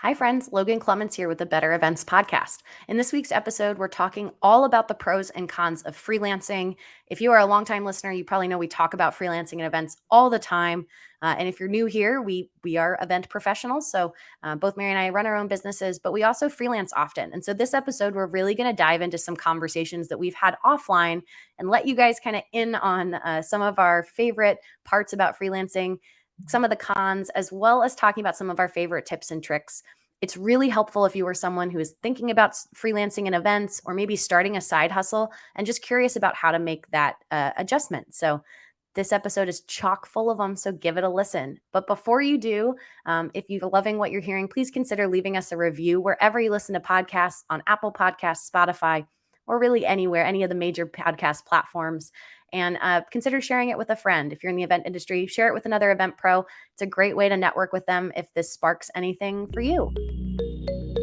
Hi, friends. Logan Clements here with the Better Events podcast. In this week's episode, we're talking all about the pros and cons of freelancing. If you are a longtime listener, you probably know we talk about freelancing and events all the time. And if you're new here, we are event professionals. So both Mary and I run our own businesses, but we also freelance often. And so this episode, we're really going to dive into some conversations that we've had offline and let you guys kind of in on some of our favorite parts about freelancing, some of the cons, as well as talking about some of our favorite tips and tricks. It's really helpful if you are someone who is thinking about freelancing in events or maybe starting a side hustle and just curious about how to make that adjustment. So, this episode is chock full of them, so give it a listen. But before you do, if you're loving what you're hearing, please consider leaving us a review wherever you listen to podcasts on Apple Podcasts, Spotify, or really anywhere, any of the major podcast platforms. And consider sharing it with a friend. If you're in the event industry, share it with another event pro. It's a great way to network with them if this sparks anything for you.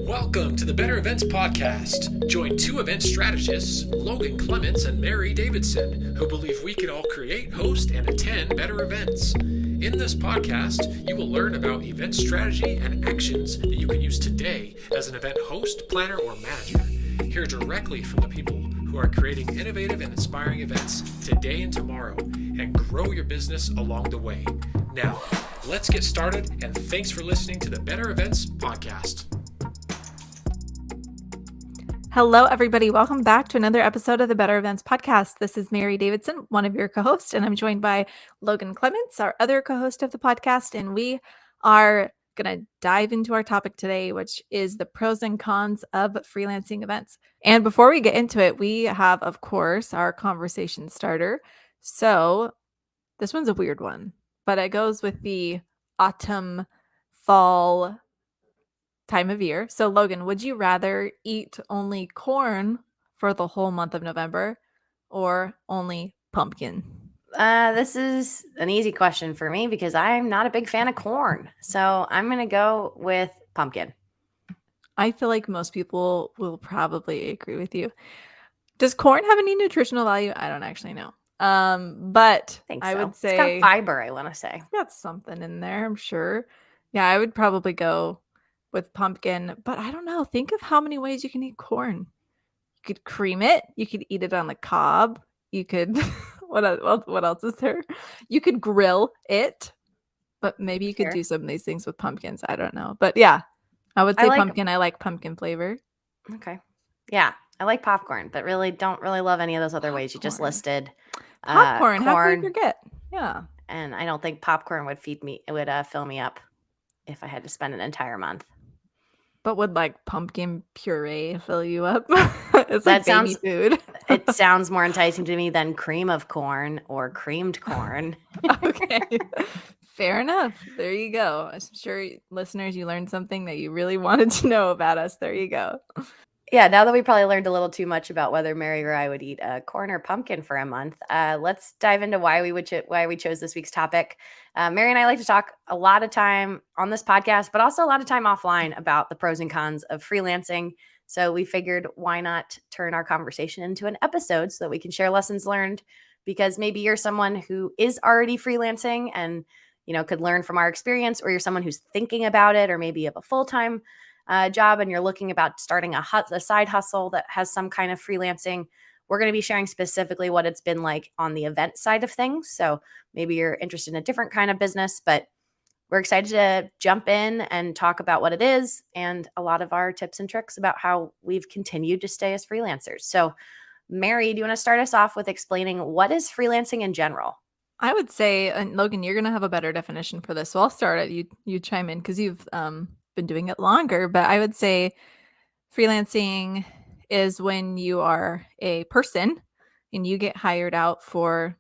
Welcome to the Better Events Podcast. Join two event strategists, Logan Clements and Mary Davidson, who believe we can all create, host, and attend better events. In this podcast, you will learn about event strategy and actions that you can use today as an event host, planner, or manager. Hear directly from the people who are creating innovative and inspiring events today and tomorrow, and grow your business along the way. Now, let's get started, and thanks for listening to the Better Events Podcast. Hello, everybody. Welcome back to another episode of the Better Events Podcast. This is Mary Davidson, one of your co-hosts, and I'm joined by Logan Clements, our other co-host of the podcast, and we are going to dive into our topic today, which is the pros and cons of freelancing events. And before we get into it, we have, of course, our conversation starter. So this one's a weird one, but it goes with the autumn, fall time of year. So Logan, would you rather eat only corn for the whole month of November or only pumpkin? This is an easy question for me because I'm not a big fan of corn. So I'm going to go with pumpkin. I feel like most people will probably agree with you. Does corn have any nutritional value? I don't actually know. But I think I so. would It's got say fiber, I want to say. it's got something in there, I'm sure. Yeah, I would probably go with pumpkin, but I don't know. Think of how many ways you can eat corn. You could cream it. You could eat it on the cob. You could what else is there? You could grill it, but maybe you could do some of these things with pumpkins. I don't know. But yeah, I would say pumpkin. I like pumpkin flavor. Okay. Yeah, I like popcorn, but really don't really love any of those other ways you just listed. Popcorn, how could I corn, forget? Yeah. and I don't think popcorn would feed me. It would fill me up if I had to spend an entire month. But would like pumpkin puree fill you up? It's like baby food. It sounds more enticing to me than cream of corn or creamed corn. Okay. Fair enough. There you go. I'm sure listeners, you learned something that you really wanted to know about us. There you go. Yeah, now that we probably learned a little too much about whether Mary or I would eat corn or pumpkin for a month, let's dive into why we chose this week's topic. Mary and I like to talk a lot of time on this podcast, but also a lot of time offline about the pros and cons of freelancing. So we figured, why not turn our conversation into an episode so that we can share lessons learned? Because maybe you're someone who is already freelancing and could learn from our experience, or you're someone who's thinking about it, or maybe you have a full-time job and you're looking about starting a side hustle that has some kind of freelancing. We're going to be sharing specifically what it's been like on the event side of things. So maybe you're interested in a different kind of business, but we're excited to jump in and talk about what it is and a lot of our tips and tricks about how we've continued to stay as freelancers. So, Mary, do you want to start us off with explaining what is freelancing in general? I would say, and Logan, you're going to have a better definition for this. So I'll start it. You chime in because you've been doing it longer. But I would say freelancing is when you are a person and you get hired out for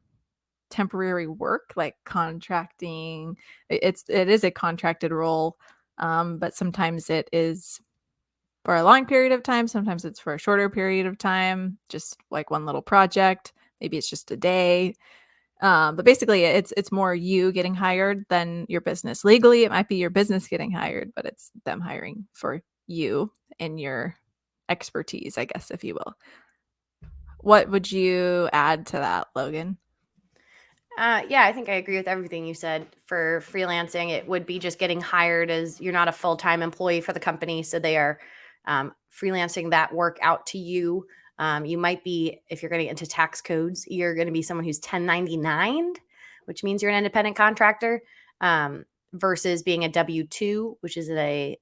temporary work, like contracting. It is a contracted role, but sometimes it is for a long period of time. Sometimes it's for a shorter period of time, just like one little project. Maybe it's just a day. But basically, it's more you getting hired than your business. Legally, it might be your business getting hired, but it's them hiring for you and your expertise, I guess, if you will. What would you add to that, Logan? Yeah, I think I agree with everything you said. For freelancing, it would be just getting hired as you're not a full time employee for the company. So they are freelancing that work out to you. You might be, if you're going to get into tax codes, you're going to be someone who's 1099, which means you're an independent contractor, versus being a W 2, which is a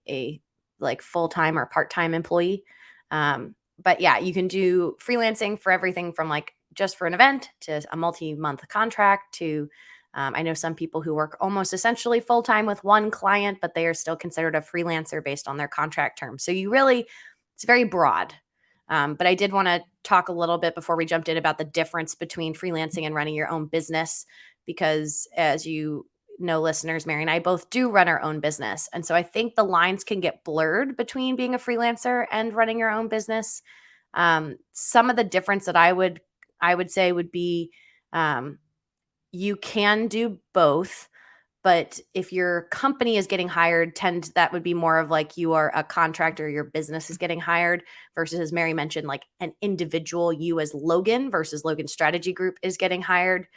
like full time or part time employee. But yeah, you can do freelancing for everything from like just for an event to a multi-month contract to I know some people who work almost essentially full time with one client, but they are still considered a freelancer based on their contract terms. So it's very broad. But I did want to talk a little bit before we jumped in about the difference between freelancing and running your own business, because as you know, listeners, Mary and I both do run our own business. And so I think the lines can get blurred between being a freelancer and running your own business. Some of the difference that I would say would be um, you can do both, but if your company is getting hired, that would be more of like you are a contractor, your business is getting hired versus, as Mary mentioned, like an individual, you as Logan versus Logan Strategy Group is getting hired.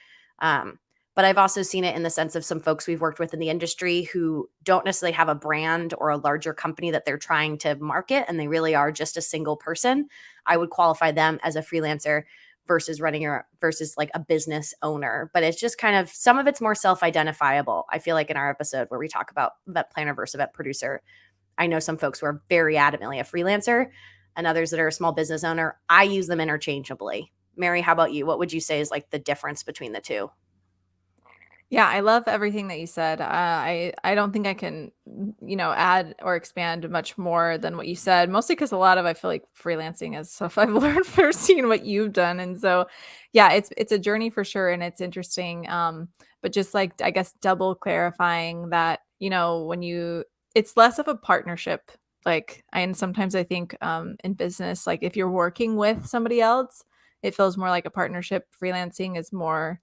Um, but I've also seen it in the sense of some folks we've worked with in the industry who don't necessarily have a brand or a larger company that they're trying to market, and they really are just a single person. I would qualify them as a freelancer versus like a business owner. But it's just kind of, some of it's more self-identifiable. I feel like in our episode where we talk about event planner versus event producer, I know some folks who are very adamantly a freelancer and others that are a small business owner. I use them interchangeably. Mary, how about you? What would you say is like the difference between the two? Yeah, I love everything that you said. I don't think I can, add or expand much more than what you said. Mostly because a lot of I feel like freelancing is stuff I've learned for seeing what you've done, and so yeah, it's a journey for sure, and it's interesting. But just like I guess double clarifying that when it's less of a partnership. Like, and sometimes I think in business, like if you're working with somebody else, it feels more like a partnership. Freelancing is more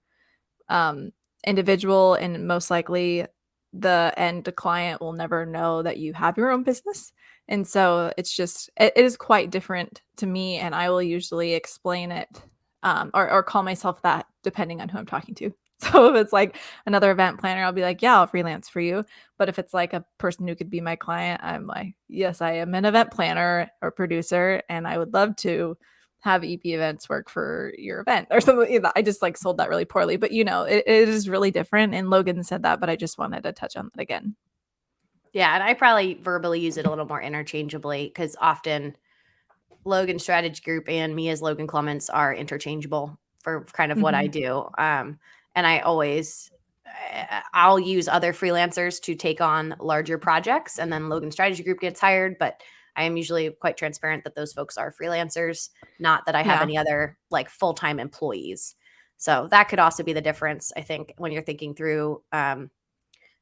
um, individual, and most likely the end client will never know that you have your own business. And so it is quite different to me, and I will usually explain it or call myself that depending on who I'm talking to. So if it's like another event planner, I'll be like, yeah, I'll freelance for you. But if it's like a person who could be my client, I'm like, yes, I am an event planner or producer, and I would love to have EP events work for your event or something. I just like sold that really poorly, but it is really different. And Logan said that, but I just wanted to touch on that again. Yeah, and I probably verbally use it a little more interchangeably because often Logan Strategy Group and me as Logan Clements are interchangeable for kind of what I Mhm. do. And I'll use other freelancers to take on larger projects, and then Logan Strategy Group gets hired. But I am usually quite transparent that those folks are freelancers, not that I have Yeah. any other like full time employees. So that could also be the difference, I think, when you're thinking through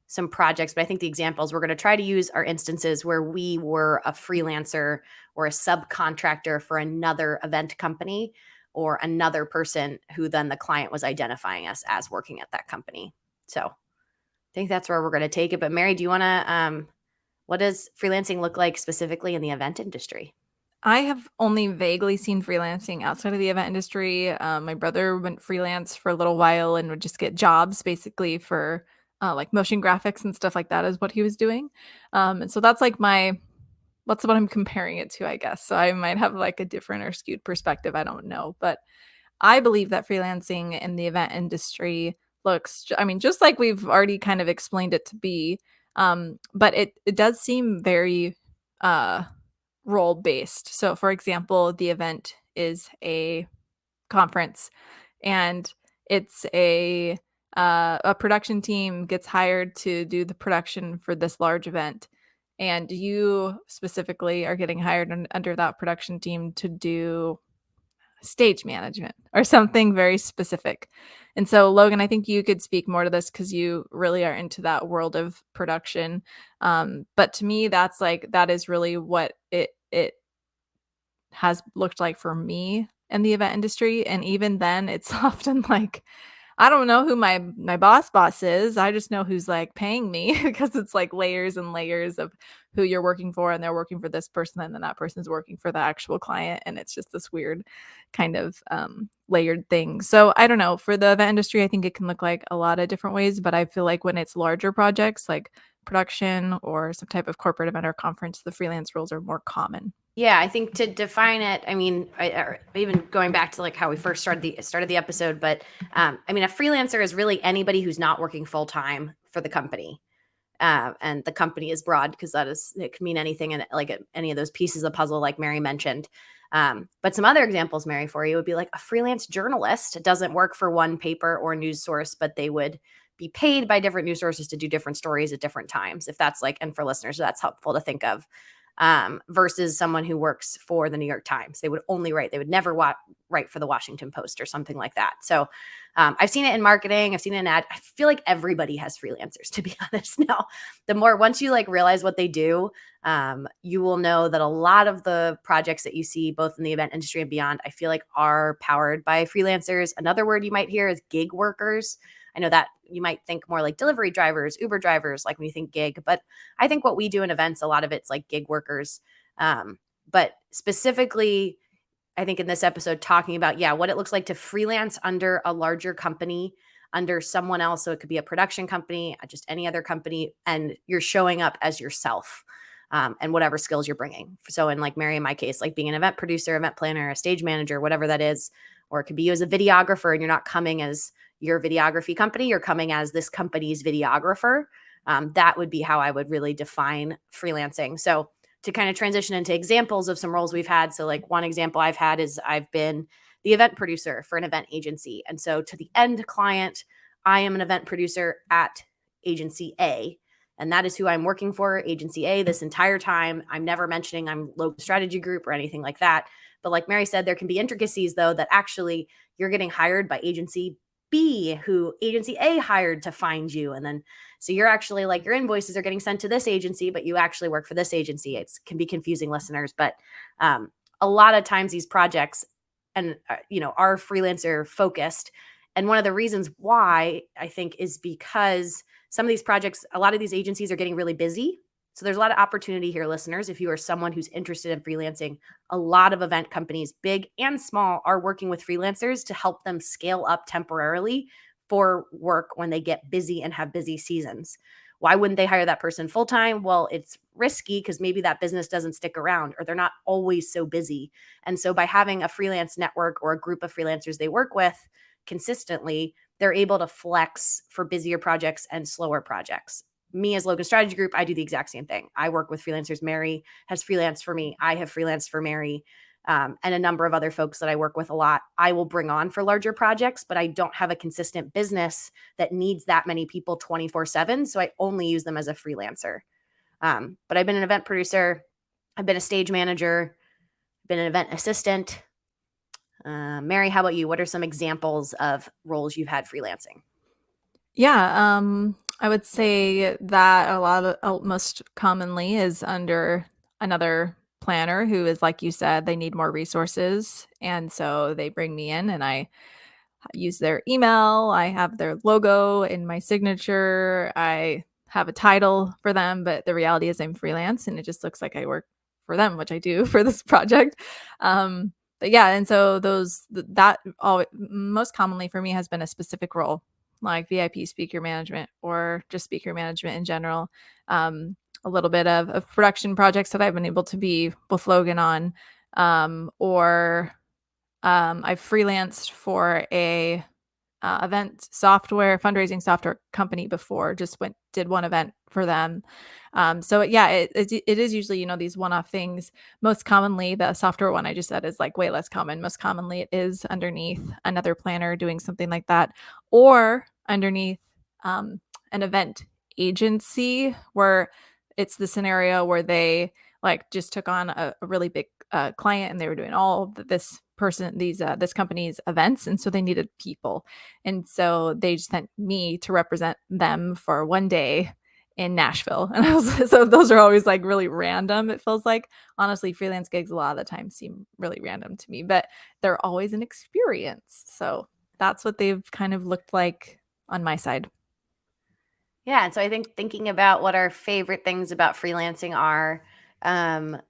some projects. But I think the examples we're going to try to use are instances where we were a freelancer or a subcontractor for another event company or another person who then the client was identifying us as working at that company. So I think that's where we're going to take it. But Mary, do you want to, what does freelancing look like specifically in the event industry? I have only vaguely seen freelancing outside of the event industry. My brother went freelance for a little while and would just get jobs basically for like motion graphics and stuff like that is what he was doing. And so that's what I'm comparing it to, I guess. So I might have like a different or skewed perspective. I don't know. But I believe that freelancing in the event industry I mean, just like we've already kind of explained it to be, but it does seem very uh, role based. So, for example, the event is a conference, and it's a production team gets hired to do the production for this large event, and you specifically are getting hired under that production team to do stage management or something very specific. And so, Logan, I think you could speak more to this because you really are into that world of production. But to me, that is really what it has looked like for me in the event industry. And even then, it's often like I don't know who my boss is. I just know who's like paying me because it's like layers and layers of who you're working for, and they're working for this person, and then that person's working for the actual client, and it's just this weird kind of layered thing. So I don't know. For the event industry, I think it can look like a lot of different ways, but I feel like when it's larger projects like production or some type of corporate event or conference, the freelance roles are more common. Yeah, I think to define it, I mean, even going back to like how we first started the episode, but I mean, a freelancer is really anybody who's not working full time for the company. And the company is broad because it can mean anything, and like any of those pieces of the puzzle, like Mary mentioned. But some other examples, Mary, for you would be like a freelance journalist doesn't work for one paper or news source, but they would be paid by different news sources to do different stories at different times. If that's like, and for listeners, that's helpful to think of. Versus someone who works for the New York Times. They would only write, they would never write for the Washington Post or something like that. So I've seen it in marketing. I've seen it in ad. I feel like everybody has freelancers, to be honest. Now, once you like realize what they do, you will know that a lot of the projects that you see both in the event industry and beyond, I feel like are powered by freelancers. Another word you might hear is gig workers. I know that you might think more like delivery drivers, Uber drivers, like when you think gig, but I think what we do in events, a lot of it's like gig workers. But specifically, I think in this episode, talking about, what it looks like to freelance under a larger company, under someone else. So it could be a production company, just any other company, and you're showing up as yourself. And whatever skills you're bringing. So in like Mary, in my case, like being an event producer, event planner, a stage manager, whatever that is, or it could be you as a videographer and you're not coming as your videography company, you're coming as this company's videographer. That would be how I would really define freelancing. So to kind of transition into examples of some roles we've had. So like one example I've had is I've been the event producer for an event agency. And so to the end client, I am an event producer at agency A. And that is who I'm working for, agency A, this entire time. I'm never mentioning I'm Logan Strategy Group or anything like that. But like Mary said, there can be intricacies, though, that actually you're getting hired by agency B, who agency A hired to find you. And then, so you're actually like your invoices are getting sent to this agency, but you actually work for this agency. It can be confusing, listeners. But a lot of times these projects and, are freelancer focused. And one of the reasons why I think is because some of these projects, a lot of these agencies are getting really busy. So there's a lot of opportunity here, listeners. If you are someone who's interested in freelancing, a lot of event companies, big and small, are working with freelancers to help them scale up temporarily for work when they get busy and have busy seasons. Why wouldn't they hire that person full time? Well, it's risky because maybe that business doesn't stick around or they're not always so busy. And so by having a freelance network or a group of freelancers they work with consistently, they're able to flex for busier projects and slower projects. Me as Logan Strategy Group, I do the exact same thing. I work with freelancers. Mary has freelanced for me. I have freelanced for Mary, and a number of other folks that I work with a lot. I will bring on for larger projects, but I don't have a consistent business that needs that many people 24/7. So I only use them as a freelancer. But I've been an event producer. I've been a stage manager. I've been an event assistant. Mary, how about you? What are some examples of roles you've had freelancing? Yeah, I would say that a lot of most commonly is under another planner who is, like you said, they need more resources. And so they bring me in and I use their email. I have their logo in my signature. I have a title for them, but the reality is I'm freelance and it just looks like I work for them, which I do for this project. But yeah, and so that all most commonly for me has been a specific role, like VIP speaker management or just speaker management in general. A little bit of production projects that I've been able to be with Logan on, or I've freelanced for a event software fundraising software company before. Just did one event for them. So yeah, it is usually these one-off things. Most commonly, the software one I just said is like way less common. Most commonly, it is underneath another planner doing something like that, or underneath an event agency where it's the scenario where they like just took on a really big client and they were doing all this company's events, and so they needed people, and so they just sent me to represent them for one day in Nashville. And so those are always like really random. It feels like, honestly, freelance gigs a lot of the time seem really random to me, but they're always an experience. So that's what they've kind of looked like on my side. Yeah, and so I think thinking about what our favorite things about freelancing are, um,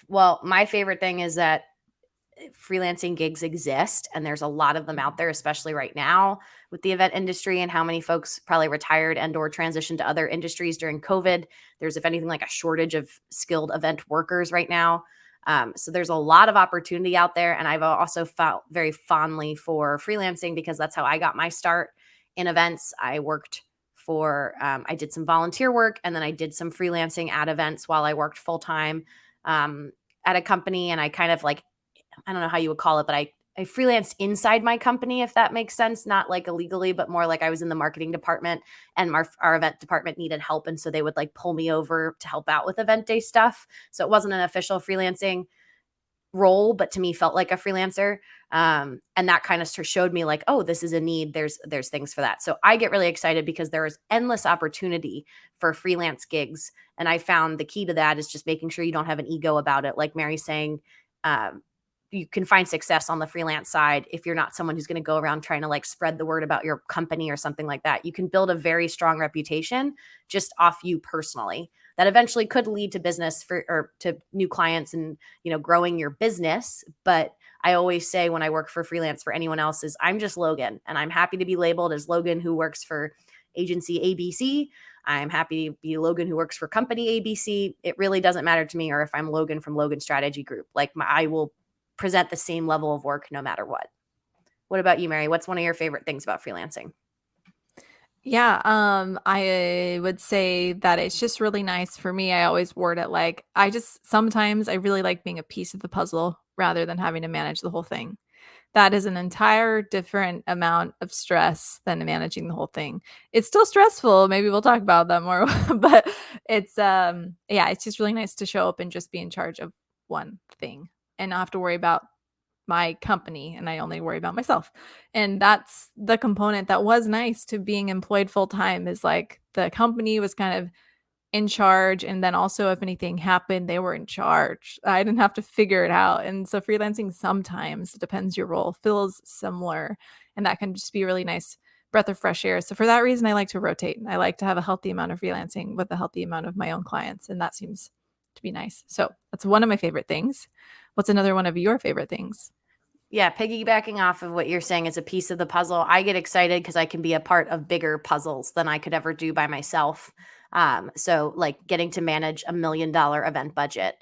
well, my favorite thing is that freelancing gigs exist and there's a lot of them out there, especially right now with the event industry and how many folks probably retired and or transitioned to other industries during COVID. There's, if anything, like a shortage of skilled event workers right now. So there's a lot of opportunity out there, and I've also felt very fondly for freelancing because that's how I got my start in events. I worked for I did some volunteer work, and then I did some freelancing at events while I worked full time um, at a company. And I kind of like, I don't know how you would call it, but I freelanced inside my company, if that makes sense, not like illegally, but more like I was in the marketing department and our event department needed help. And so they would like pull me over to help out with event day stuff. So it wasn't an official freelancing role, but to me felt like a freelancer. And that kind of showed me like, oh, this is a need. There's things for that. So I get really excited because there is endless opportunity for freelance gigs. And I found the key to that is just making sure you don't have an ego about it. Like Mary's saying, um, you can find success on the freelance side if you're not someone who's going to go around trying to like spread the word about your company or something like that. You can build a very strong reputation just off you personally that eventually could lead to business for or to new clients and growing your business. But I always say when I work for freelance for anyone else is I'm just Logan, and I'm happy to be labeled as Logan who works for agency ABC. I'm happy to be Logan who works for company ABC. It really doesn't matter to me, or if I'm Logan from Logan Strategy Group. Like I will present the same level of work no matter what. What about you, Mary? What's one of your favorite things about freelancing? Yeah, I would say that it's just really nice for me. I always word it like sometimes I really like being a piece of the puzzle rather than having to manage the whole thing. That is an entire different amount of stress than managing the whole thing. It's still stressful. Maybe we'll talk about that more, but it's yeah, it's just really nice to show up and just be in charge of one thing and not have to worry about my company, and I only worry about myself. And that's the component that was nice to being employed full time, is like the company was kind of in charge, and then also if anything happened, they were in charge. I didn't have to figure it out. And so freelancing sometimes, it depends your role, feels similar, and that can just be a really nice breath of fresh air. So for that reason, I like to rotate. I like to have a healthy amount of freelancing with a healthy amount of my own clients, and that seems to be nice. So that's one of my favorite things. What's another one of your favorite things? Yeah, piggybacking off of what you're saying as a piece of the puzzle, I get excited because I can be a part of bigger puzzles than I could ever do by myself. So like getting to manage $1 million event budget,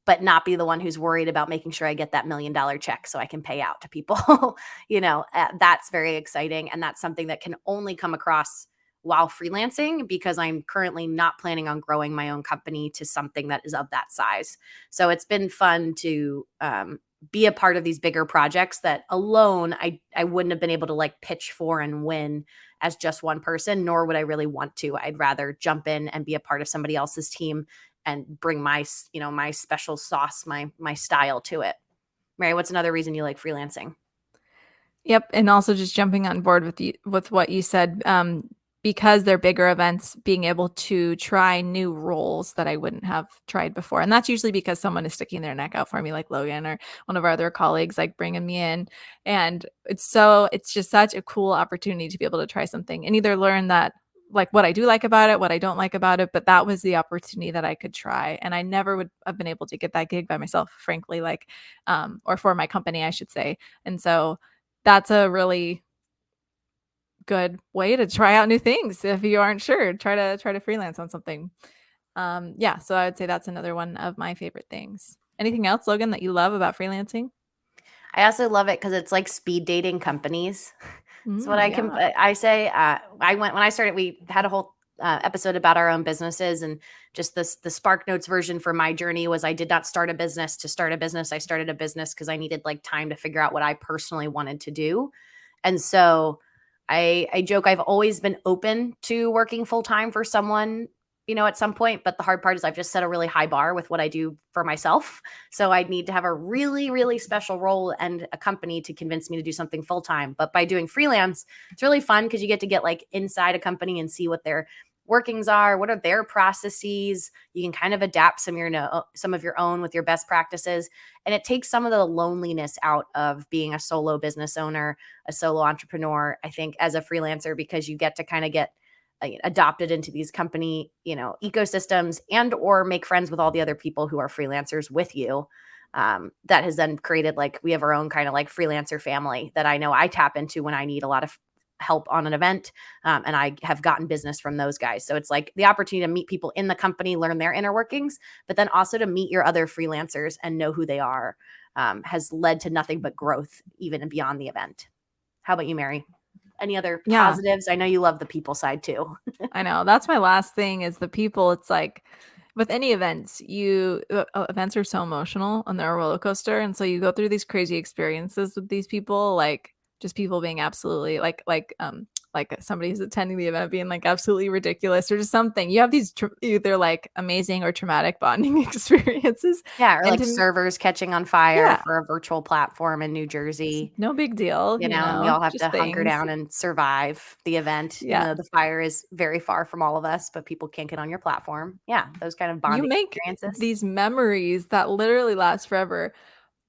but not be the one who's worried about making sure I get that $1 million check so I can pay out to people. That's very exciting. And that's something that can only come across while freelancing because I'm currently not planning on growing my own company to something that is of that size. So it's been fun to be a part of these bigger projects that alone I wouldn't have been able to like pitch for and win as just one person, nor would I really want to. I'd rather jump in and be a part of somebody else's team and bring my special sauce, my style to it. Mary, what's another reason you like freelancing? Yep, and also just jumping on board with what you said, because they're bigger events, being able to try new roles that I wouldn't have tried before, and that's usually because someone is sticking their neck out for me, like Logan or one of our other colleagues, like bringing me in, and it's just such a cool opportunity to be able to try something and either learn that like what I do like about it, what I don't like about it, but that was the opportunity that I could try, and I never would have been able to get that gig by myself, frankly, like or for my company, I should say, and so that's a really good way to try out new things. If you aren't sure, try to freelance on something. Yeah, so I would say that's another one of my favorite things. Anything else, Logan, that you love about freelancing? I also love it because it's like speed dating companies. That's what Yeah. I say. When I started, we had a whole episode about our own businesses, and just the Spark Notes version for my journey was I did not start a business to start a business. I started a business because I needed like time to figure out what I personally wanted to do. And so I joke I've always been open to working full time for someone, at some point, but the hard part is I've just set a really high bar with what I do for myself. So I'd need to have a really, really special role and a company to convince me to do something full time. But by doing freelance, it's really fun because you get to get like inside a company and see what their workings are, what are their processes. You can kind of adapt some of your own with your best practices, and it takes some of the loneliness out of being a solo business owner, a solo entrepreneur, I think, as a freelancer, because you get to kind of get adopted into these company, ecosystems, and or make friends with all the other people who are freelancers with you. That has then created, like, we have our own kind of like freelancer family that I know I tap into when I need a lot of help on an event. And I have gotten business from those guys. So it's like the opportunity to meet people in the company, learn their inner workings, but then also to meet your other freelancers and know who they are, has led to nothing but growth, even beyond the event. How about you, Mary? Any other Yeah, positives? I know you love the people side too. I know. That's my last thing is the people. It's like with any events, events are so emotional and they're a roller coaster. And so you go through these crazy experiences with these people, like just people being absolutely like somebody who's attending the event being like absolutely ridiculous or just something. You have these either like amazing or traumatic bonding experiences. Yeah, or And like to me, servers catching on fire yeah, for a virtual platform in New it's Jersey, no big deal, and we all have to just hunker things. down and survive the event, even Yeah. though the fire is very far from all of us, but people can't get on your platform. Yeah, those kind of You bonding make experiences. these memories that literally last forever.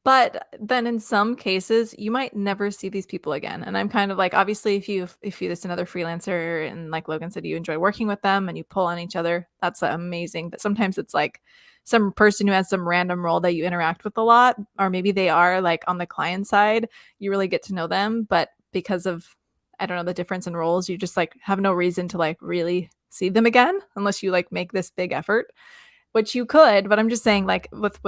But then in some cases, you might never see these people again. And I'm kind of like, obviously, if you just another freelancer and like Logan said, you enjoy working with them and you pull on each other, that's amazing. But sometimes it's like some person who has some random role that you interact with a lot, or maybe they are like on the client side, you really get to know them. But because of, I don't know, the difference in roles, you just like have no reason to like really see them again unless you like make this big effort, which you could. But I'm just saying, like with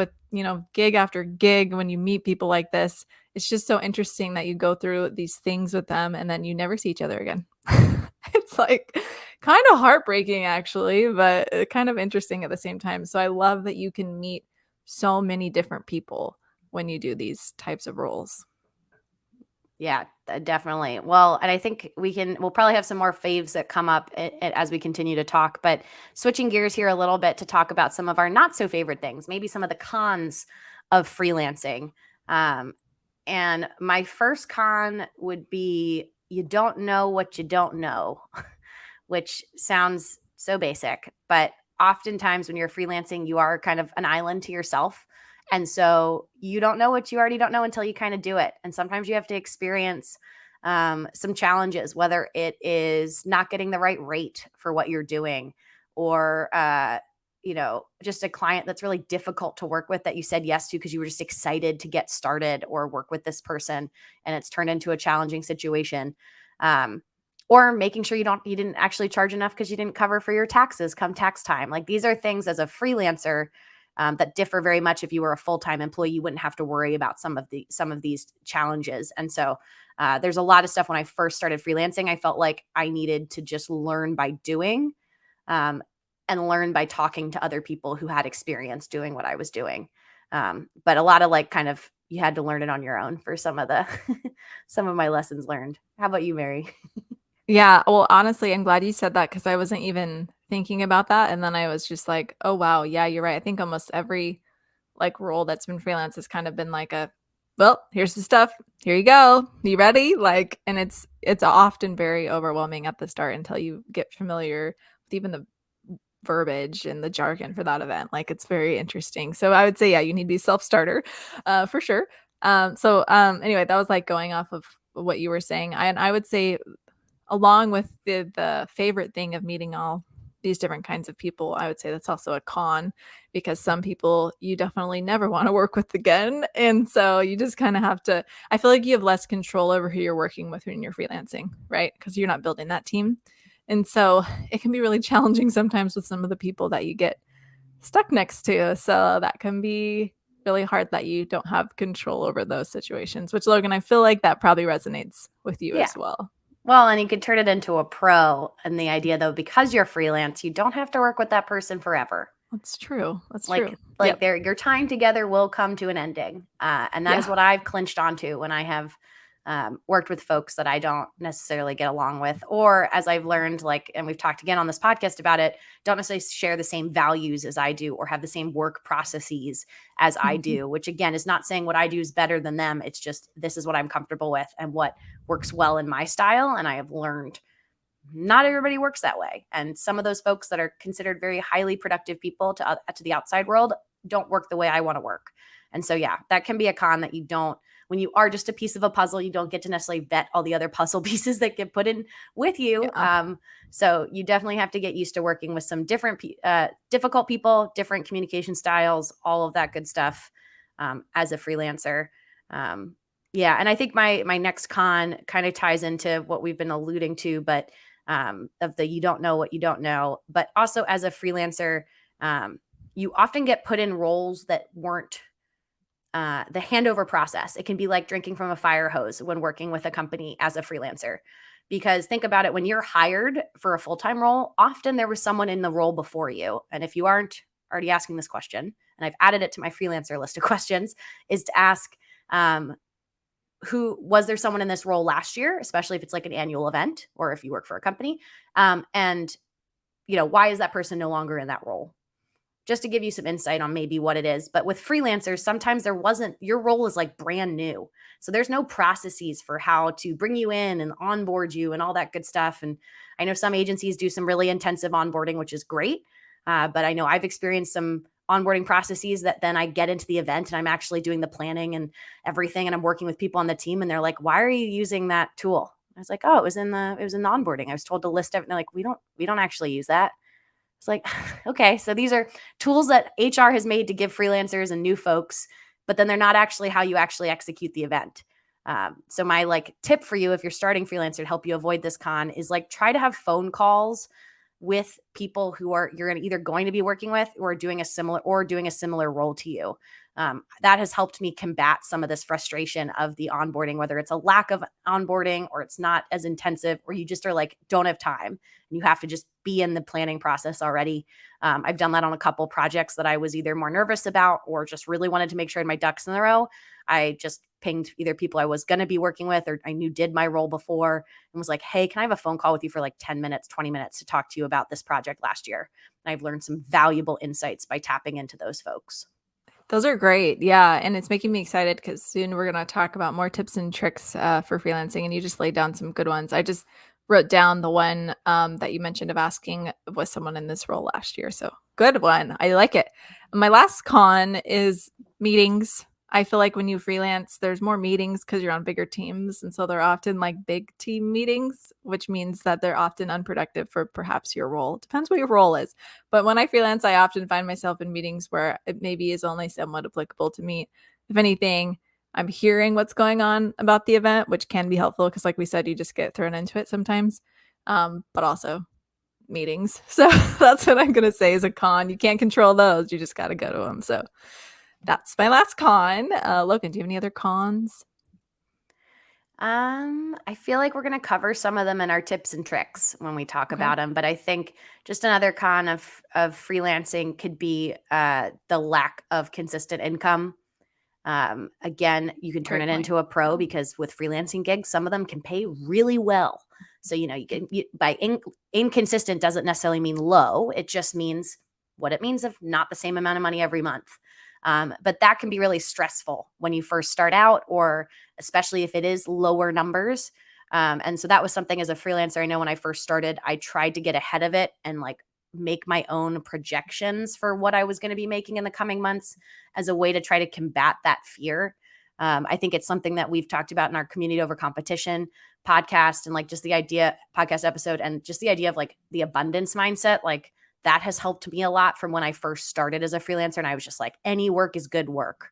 gig after gig, when you meet people like this, it's just so interesting that you go through these things with them and then you never see each other again. It's like kind of heartbreaking actually, but kind of interesting at the same time. So I love that you can meet so many different people when you do these types of roles. Yeah, definitely. Well, and I think we'll probably have some more faves that come up as we continue to talk, but switching gears here a little bit to talk about some of our not so favorite things, maybe some of the cons of freelancing. Um, and my first con would be you don't know what you don't know, which sounds so basic, but oftentimes when you're freelancing, you are kind of an island to yourself. And so you don't know what you already don't know until you kind of do it. And sometimes you have to experience some challenges, whether it is not getting the right rate for what you're doing, or, just a client that's really difficult to work with that you said yes to because you were just excited to get started or work with this person, and it's turned into a challenging situation. Um, or making sure you didn't actually charge enough because you didn't cover for your taxes come tax time. Like, these are things as a freelancer that differ very much. If you were a full-time employee, you wouldn't have to worry about some of these challenges. And so there's a lot of stuff when I first started freelancing, I felt like I needed to just learn by doing, um, and learn by talking to other people who had experience doing what I was doing. But a lot of, like, kind of, you had to learn it on your own for some of the some of my lessons learned. How about you, Mary? Yeah, well, honestly, I'm glad you said that because I wasn't even thinking about that. And then I was just like, oh, wow, yeah, you're right. I think almost every like role that's been freelance has kind of been like a, well, here's the stuff. Here you go. You ready? Like, and it's often very overwhelming at the start until you get familiar with even the verbiage and the jargon for that event. Like, it's very interesting. So I would say, yeah, you need to be self-starter, for sure. Anyway, that was like going off of what you were saying. And I would say along with the favorite thing of meeting all these different kinds of people, I would say that's also a con because some people you definitely never want to work with again. And so you just kind of have to, I feel like you have less control over who you're working with when you're freelancing, right? Because you're not building that team. And so it can be really challenging sometimes with some of the people that you get stuck next to. So that can be really hard that you don't have control over those situations, which Logan, I feel like that probably resonates with you Yeah. as well. Well, and you could turn it into a pro. And the idea, though, because you're freelance, you don't have to work with that person forever. That's true. That's Like true. like Yep. your time together will come to an ending. And that is Yeah. what I've clinched onto when I have worked with folks that I don't necessarily get along with, or as I've learned, like, and we've talked again on this podcast about it, don't necessarily share the same values as I do or have the same work processes as I Mhm. do, which again is not saying what I do is better than them. It's just, this is what I'm comfortable with and what works well in my style. And I have learned not everybody works that way. And some of those folks that are considered very highly productive people to the outside world don't work the way I want to work. And so, yeah, that can be a con that you don't, when you are just a piece of a puzzle, you don't get to necessarily vet all the other puzzle pieces that get put in with you. Yeah. So you definitely have to get used to working with some different, difficult people, different communication styles, all of that good stuff as a freelancer. Yeah, and I think my next con kind of ties into what we've been alluding to, but of the you don't know what you don't know. But also as a freelancer, you often get put in roles that weren't the handover process. It can be like drinking from a fire hose when working with a company as a freelancer. Because think about it, when you're hired for a full time role, often there was someone in the role before you. And if you aren't already asking this question, and I've added it to my freelancer list of questions, is to ask, who was there someone in this role last year, especially if it's like an annual event or if you work for a company, and why is that person no longer in that role, just to give you some insight on maybe what it is. But with freelancers, sometimes your role is like brand new, so there's no processes for how to bring you in and onboard you and all that good stuff. And I know some agencies do some really intensive onboarding, which is great, but I know I've experienced some onboarding processes that then I get into the event and I'm actually doing the planning and everything, and I'm working with people on the team, and they're like, "Why are you using that tool?" I was like, "Oh, it was in the onboarding. I was told to list everything." They're like, "We don't actually use that." It's like, okay, so these are tools that HR has made to give freelancers and new folks, but then they're not actually how you actually execute the event. So my like tip for you, if you're starting freelancer, to help you avoid this con, is like try to have phone calls with people who are you're either going to be working with or doing a similar role to you. That has helped me combat some of this frustration of the onboarding, whether it's a lack of onboarding or it's not as intensive, or you just are like don't have time and you have to just be in the planning process already. I've done that on a couple projects that I was either more nervous about or just really wanted to make sure I had my ducks in a row. I just pinged either people I was going to be working with or I knew did my role before and was like, "Hey, can I have a phone call with you for like 10 minutes, 20 minutes to talk to you about this project last year?" And I've learned some valuable insights by tapping into those folks. Those are great. Yeah. And it's making me excited because soon we're going to talk about more tips and tricks for freelancing. And you just laid down some good ones. I just wrote down the one that you mentioned of asking, was someone in this role last year? So good one. I like it. My last con is meetings. I feel like when you freelance, there's more meetings because you're on bigger teams. And so they're often like big team meetings, which means that they're often unproductive for perhaps your role. It depends what your role is. But when I freelance, I often find myself in meetings where it maybe is only somewhat applicable to me. If anything, I'm hearing what's going on about the event, which can be helpful because, like we said, you just get thrown into it sometimes. But also meetings. So that's what I'm going to say is a con. You can't control those. You just got to go to them. So that's my last con. Logan, do you have any other cons? I feel like we're going to cover some of them in our tips and tricks when we talk Okay. about them, but I think just another con of freelancing could be the lack of consistent income. Again, you can turn Great it point. into a pro because with freelancing gigs, some of them can pay really well. So inconsistent doesn't necessarily mean low. It just means what it means of not the same amount of money every month. But that can be really stressful when you first start out, or especially if it is lower numbers. And so that was something as a freelancer. I know when I first started, I tried to get ahead of it and like make my own projections for what I was going to be making in the coming months as a way to try to combat that fear. I think it's something that we've talked about in our Community Over Competition podcast and like just the idea podcast episode and just the idea of like the abundance mindset. Like that has helped me a lot from when I first started as a freelancer. And I was just like, any work is good work.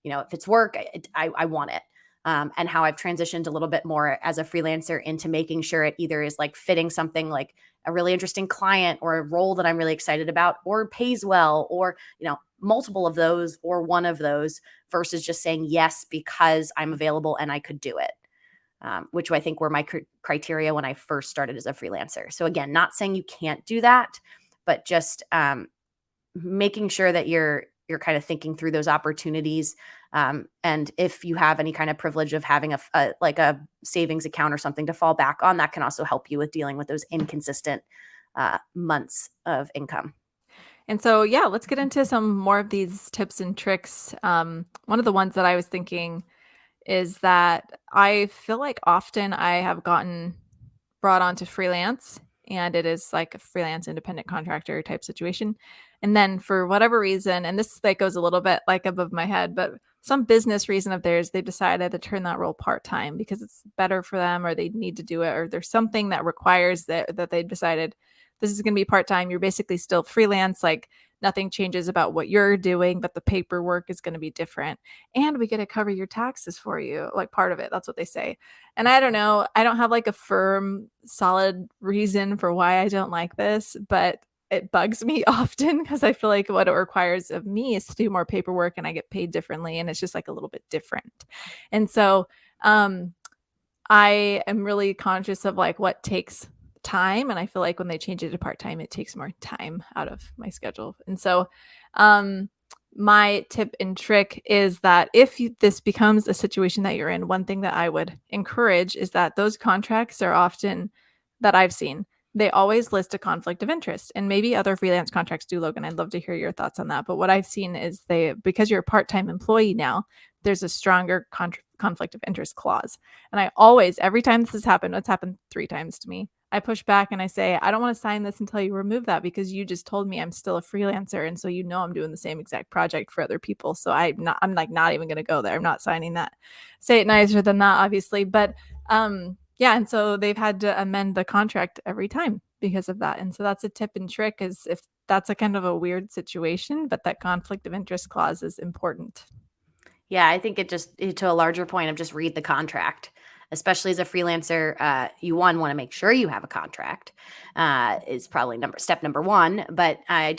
If it's work, I want it. And how I've transitioned a little bit more as a freelancer into making sure it either is like fitting something like a really interesting client or a role that I'm really excited about or pays well or, multiple of those or one of those versus just saying yes because I'm available and I could do it. Which I think were my criteria when I first started as a freelancer. So again, not saying you can't do that, but just making sure that you're kind of thinking through those opportunities. And if you have any kind of privilege of having a savings account or something to fall back on, that can also help you with dealing with those inconsistent months of income. And so, yeah, let's get into some more of these tips and tricks. One of the ones that I was thinking is that I feel like often I have gotten brought on to freelance, and it is like a freelance independent contractor type situation. And then for whatever reason, and this like goes a little bit like above my head, but some business reason of theirs, they decided to turn that role part-time because it's better for them, or they need to do it, or there's something that requires that they decided this is going to be part-time. You're basically still freelance, like nothing changes about what you're doing, but the paperwork is going to be different. And we get to cover your taxes for you, like part of it. That's what they say. And I don't know, I don't have like a firm, solid reason for why I don't like this, but it bugs me often because I feel like what it requires of me is to do more paperwork and I get paid differently. And it's just like a little bit different. And so I am really conscious of like what takes time. And I feel like when they change it to part-time, it takes more time out of my schedule. And so my tip and trick is that if this becomes a situation that you're in, one thing that I would encourage is that those contracts are often, that I've seen, they always list a conflict of interest. And maybe other freelance contracts do, Logan. I'd love to hear your thoughts on that. But what I've seen is because you're a part-time employee now, there's a stronger conflict of interest clause. And I always, every time this has happened, it's happened 3 times to me, I push back and I say, I don't want to sign this until you remove that because you just told me I'm still a freelancer. And so, I'm doing the same exact project for other people. So I'm not even going to go there. I'm not signing that. Say it nicer than that, obviously. But yeah. And so they've had to amend the contract every time because of that. And so that's a tip and trick, is if that's a kind of a weird situation, but that conflict of interest clause is important. Yeah, I think to a larger point of just read the contract, especially as a freelancer. You want to make sure you have a contract, is probably step number one. But I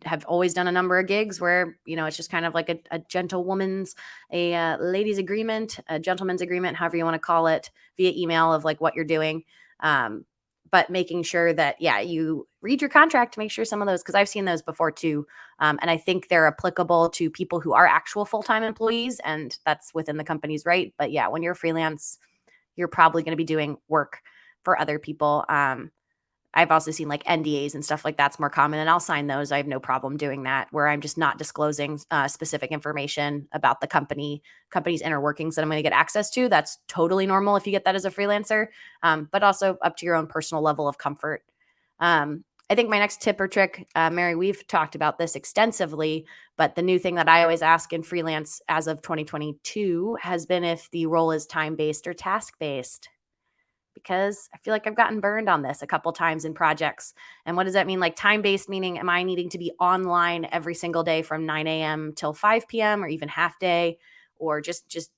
have always done a number of gigs where, it's just kind of like a gentlewoman's, a ladies agreement, a gentleman's agreement, however you want to call it, via email of like what you're doing. But making sure that, you read your contract to make sure some of those, because I've seen those before too. And I think they're applicable to people who are actual full-time employees, and that's within the company's right. But yeah, when you're freelance, you're probably going to be doing work for other people. I've also seen like NDAs and stuff like that's more common, and I'll sign those. I have no problem doing that, where I'm just not disclosing specific information about the company's inner workings that I'm going to get access to. That's totally normal if you get that as a freelancer, but also up to your own personal level of comfort. I think my next tip or trick, Mary, we've talked about this extensively, but the new thing that I always ask in freelance as of 2022 has been if the role is time-based or task-based, because I feel like I've gotten burned on this a couple times in projects. And what does that mean? Like time-based meaning, am I needing to be online every single day from 9 a.m. till 5 p.m. or even half day, or just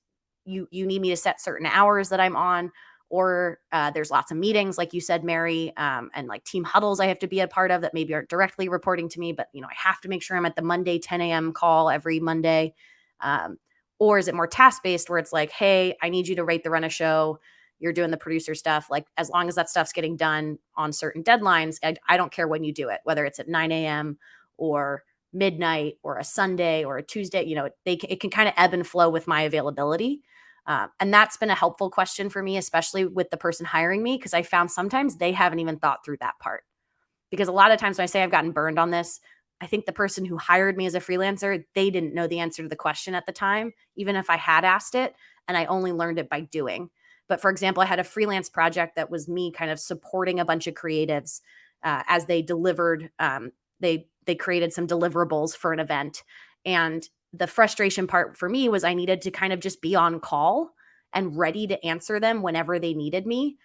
you need me to set certain hours that I'm on, or there's lots of meetings, like you said, Mary, and like team huddles I have to be a part of that maybe aren't directly reporting to me, but I have to make sure I'm at the Monday 10 a.m. call every Monday. Or is it more task-based, where it's like, hey, I need you to rate the run a show. You're doing the producer stuff. Like, as long as that stuff's getting done on certain deadlines, I don't care when you do it, whether it's at 9 a.m. or midnight or a Sunday or a Tuesday. It can kind of ebb and flow with my availability. And that's been a helpful question for me, especially with the person hiring me, because I found sometimes they haven't even thought through that part. Because a lot of times when I say I've gotten burned on this, I think the person who hired me as a freelancer, they didn't know the answer to the question at the time, even if I had asked it, and I only learned it by doing. But for example, I had a freelance project that was me kind of supporting a bunch of creatives as they delivered. They created some deliverables for an event, and the frustration part for me was I needed to kind of just be on call and ready to answer them whenever they needed me.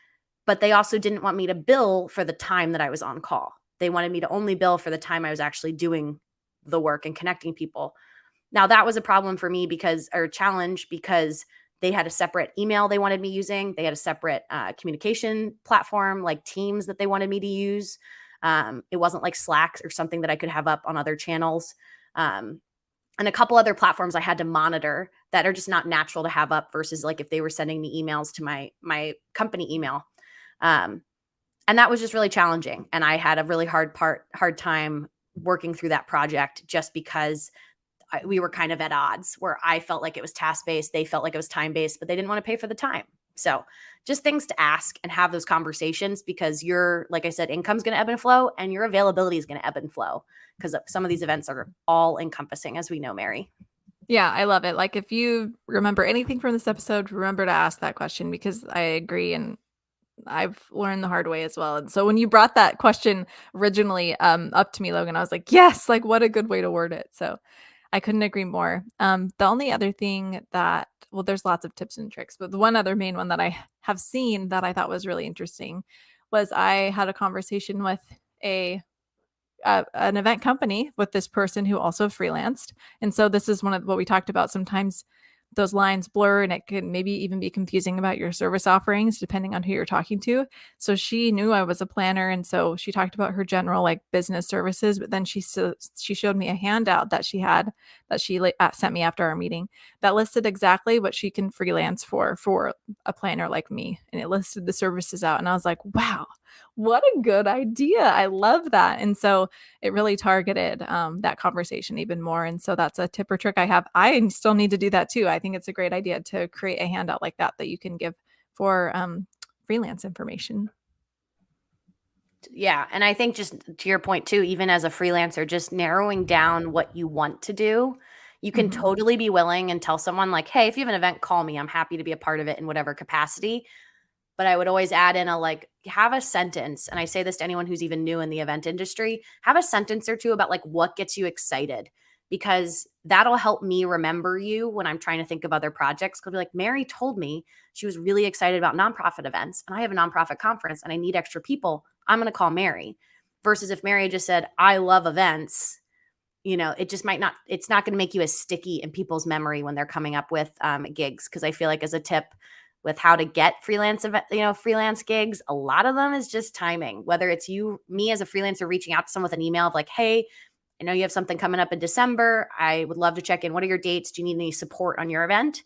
But they also didn't want me to bill for the time that I was on call. They wanted me to only bill for the time I was actually doing the work and connecting people. Now that was a problem for me or a challenge, because they had a separate email they wanted me using. They had a separate communication platform like Teams that they wanted me to use. It wasn't like Slack or something that I could have up on other channels. And a couple other platforms I had to monitor that are just not natural to have up, versus like if they were sending me emails to my company email. And that was just really challenging. And I had a really hard time working through that project, just because we were kind of at odds, where I felt like it was task-based. They felt like it was time-based, but they didn't want to pay for the time. So just things to ask and have those conversations, because like I said, income's going to ebb and flow, and your availability is going to ebb and flow, because some of these events are all encompassing, as we know, Mary. Yeah, I love it. Like, if you remember anything from this episode, remember to ask that question, because I agree. And I've learned the hard way as well. And so when you brought that question originally up to me, Logan, I was like, yes, like what a good way to word it. So I couldn't agree more. The only other thing that, well, there's lots of tips and tricks, but the one other main one that I have seen that I thought was really interesting was I had a conversation with a an event company with this person who also freelanced. And so this is one of what we talked about. Sometimes those lines blur and it can maybe even be confusing about your service offerings depending on who you're talking to. So she knew I was a planner, and so she talked about her general like business services, but then she showed me a handout that she had that she sent me after our meeting that listed exactly what she can freelance for a planner like me, and it listed the services out, and I was like, wow, what a good idea. I love that. And so it really targeted that conversation even more. And so that's a tip or trick I have. I still need to do that too. I think it's a great idea to create a handout like that that you can give for freelance information. Yeah. And I think just to your point too, even as a freelancer, just narrowing down what you want to do. You can Mm-hmm. totally be willing and tell someone, like, hey, if you have an event, call me. I'm happy to be a part of it in whatever capacity. But I would always add in a, like, have a sentence. And I say this to anyone who's even new in the event industry, have a sentence or two about like what gets you excited, because that'll help me remember you when I'm trying to think of other projects. Cause be like, Mary told me she was really excited about nonprofit events, and I have a nonprofit conference and I need extra people. I'm going to call Mary. Versus if Mary just said, I love events, it just might not, it's not going to make you as sticky in people's memory when they're coming up with gigs. Cause I feel like, as a tip with how to get freelance gigs, a lot of them is just timing. Whether it's me as a freelancer reaching out to someone with an email of like, hey, I know you have something coming up in December. I would love to check in. What are your dates? Do you need any support on your event?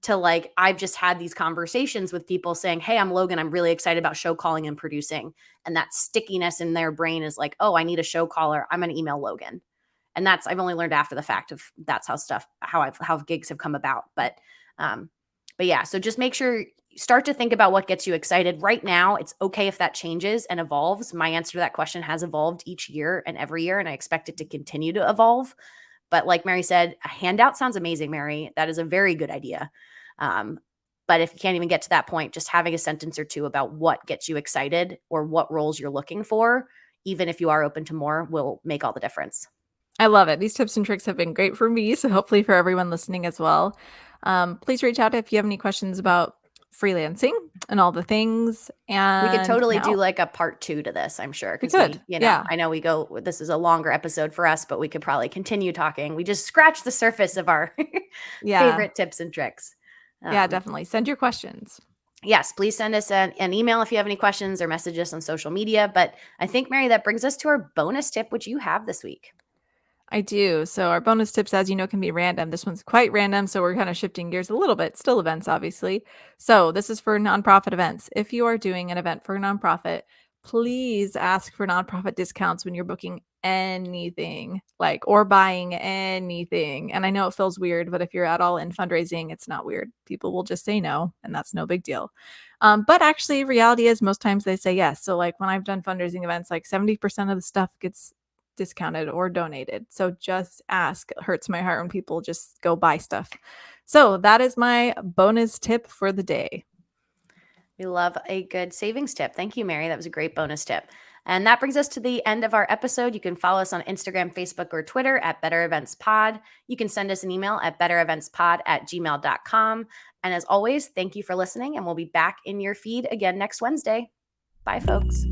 To like, I've just had these conversations with people saying, hey, I'm Logan. I'm really excited about show calling and producing. And that stickiness in their brain is like, oh, I need a show caller. I'm going to email Logan. And I've only learned after the fact of that's how gigs have come about. Um, but yeah, so just make sure start to think about what gets you excited right now. It's okay if that changes and evolves. My answer to that question has evolved each year and every year, and I expect it to continue to evolve. But like Mary said, a handout sounds amazing, Mary. That is a very good idea. Um, but if you can't even get to that point, just having a sentence or two about what gets you excited or what roles you're looking for, even if you are open to more, will make all the difference. I love it. These tips and tricks have been great for me. So hopefully for everyone listening as well. Please reach out if you have any questions about freelancing and all the things. We could And totally do now like a part 2 to this, I'm sure. we Cause could. Yeah. I know this is a longer episode for us, but we could probably continue talking. We just scratched the surface of our Yeah. favorite tips and tricks. Yeah, Um, definitely. Send your questions. yes, please send us an email if you have any questions, or message us on social media. But I think, Mary, that brings us to our bonus tip, which you have this week. I do. So our bonus tips, as you know, can be random. This one's quite random, so we're kind of shifting gears a little bit. Still events, obviously. So this is for nonprofit events. If you are doing an event for a nonprofit, please ask for nonprofit discounts when you're booking anything, like, or buying anything. And I know it feels weird, but if you're at all in fundraising, it's not weird. People will just say no, and that's no big deal. But actually, reality is most times they say yes. So like when I've done fundraising events, like 70% of the stuff gets discounted or donated. So just ask. It hurts my heart when people just go buy stuff. So that is my bonus tip for the day. We love a good savings tip. Thank you, Mary. That was a great bonus tip. And that brings us to the end of our episode. You can follow us on Instagram, Facebook, or Twitter at Better Events Pod. You can send us an email at bettereventspod@gmail.com. And as always, thank you for listening, and we'll be back in your feed again next Wednesday. Bye, folks.